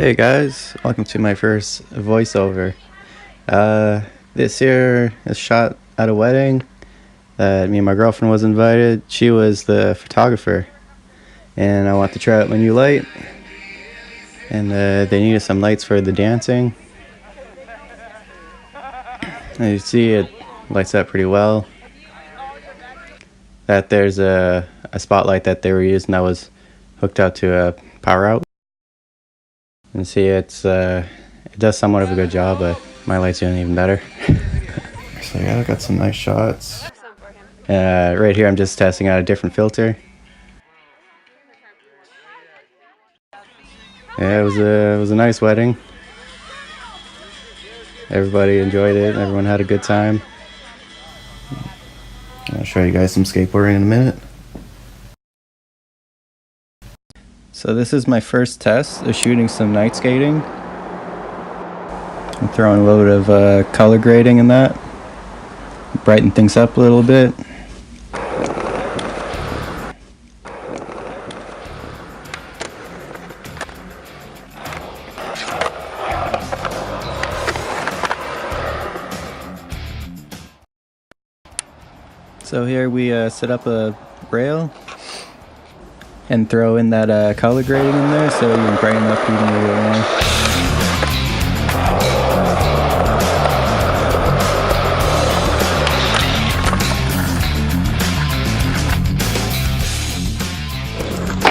Hey guys, welcome to my first voiceover. This here is shot at a wedding that me and my girlfriend was invited. She was the photographer, and I want to try out my new light. And they needed some lights for the dancing. As you see, it lights up pretty well. That there's a spotlight that they were using that was hooked up to a power out. And see, it does somewhat of a good job, but my light's doing even better. So yeah, I got some nice shots. Right here, I'm just testing out a different filter. Yeah, it was a nice wedding. Everybody enjoyed it. Everyone had a good time. I'll show you guys some skateboarding in a minute. So this is my first test of shooting some night skating. I'm throwing a little bit of color grading in that. Brighten things up a little bit. So here we set up a rail and throw in that color grading in there so you can brighten up even a little more.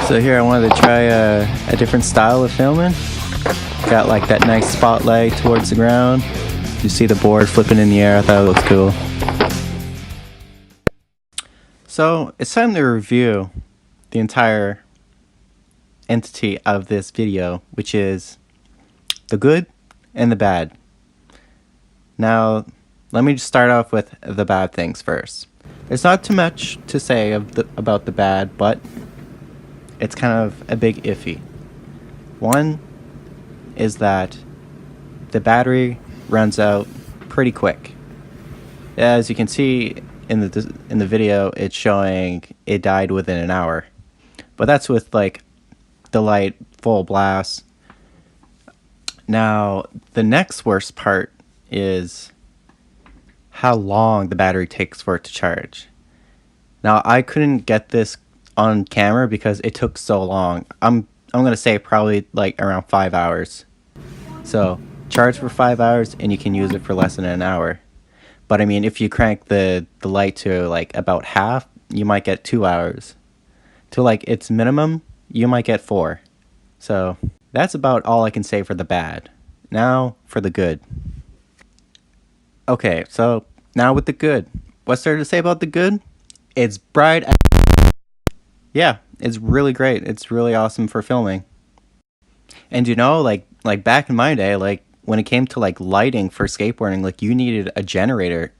So here I wanted to try a different style of filming. Got like that nice spotlight towards the ground. You see the board flipping in the air. I thought it looked cool. So it's time to review the entire entity of this video, which is the good and the bad. Now, let me just start off with the bad things first. There's not too much to say about the bad, but it's kind of a big iffy. One is that the battery runs out pretty quick. As you can see in the video, it's showing it died within an hour, but that's with like the light full blast. Now the next worst part is how long the battery takes for it to charge. Now I couldn't get this on camera because it took so long. I'm gonna say probably like around 5 hours. So charge for 5 hours and you can use it for less than an hour. But I mean, if you crank the light to like about half, you might get 2 hours. To like its minimum, you might get 4. So that's about all I can say for the bad. Now for the good. Okay, so now with the good. What's there to say about the good? It's bright. Yeah, it's really great. It's really awesome for filming. And you know, like back in my day, like when it came to like lighting for skateboarding, like you needed a generator,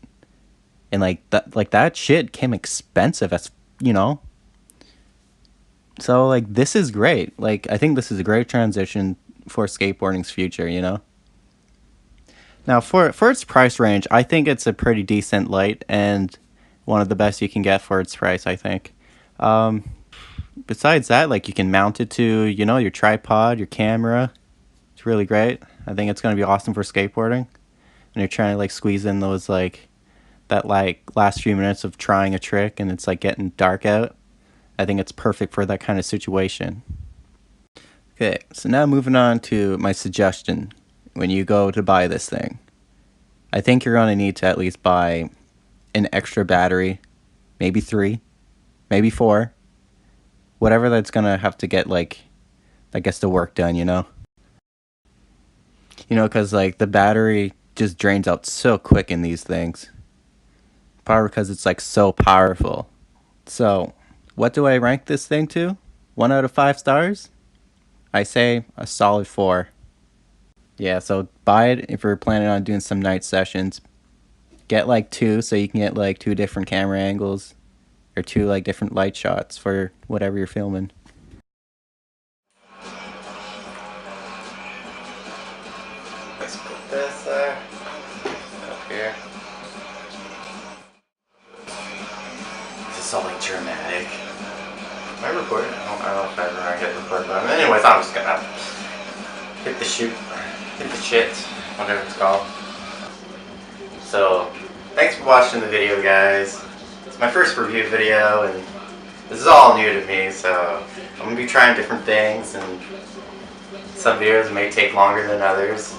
and like that shit came expensive as you know. So like this is great. Like I think this is a great transition for skateboarding's future, you know. Now for its price range, I think it's a pretty decent light and one of the best you can get for its price, I think. Besides that, like you can mount it to, you know, your tripod, your camera. It's really great. I think it's going to be awesome for skateboarding. And you're trying to like squeeze in those like that like last few minutes of trying a trick and it's like getting dark out. I think it's perfect for that kind of situation. Okay, so now moving on to my suggestion when you go to buy this thing. I think you're going to need to at least buy an extra battery, maybe 3, maybe 4. Whatever that's going to have to get like, I guess, the work done, you know? You know, because like the battery just drains out so quick in these things. Probably because it's like so powerful. So what do I rank this thing to? 1 out of 5 stars? I say a solid 4. Yeah, so buy it if you're planning on doing some night sessions. Get like 2 so you can get like 2 different camera angles. Or 2 like different light shots for whatever you're filming. Let's put this up here. This is so like dramatic. Am I recording? I don't know if I ever hit record button. Anyways, I'm just gonna hit the shoot, hit the shit, whatever it's called. So, thanks for watching the video, guys. It's my first review video, and this is all new to me, so I'm going to be trying different things, and some videos may take longer than others.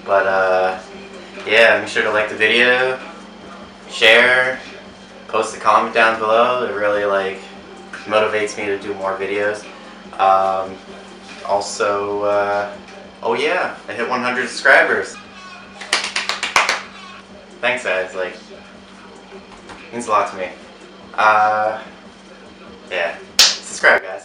But, yeah, make sure to like the video, share, post a comment down below. It really, motivates me to do more videos. Also, oh yeah, I hit 100 subscribers. Thanks, guys. Means a lot to me. Yeah. Subscribe, guys.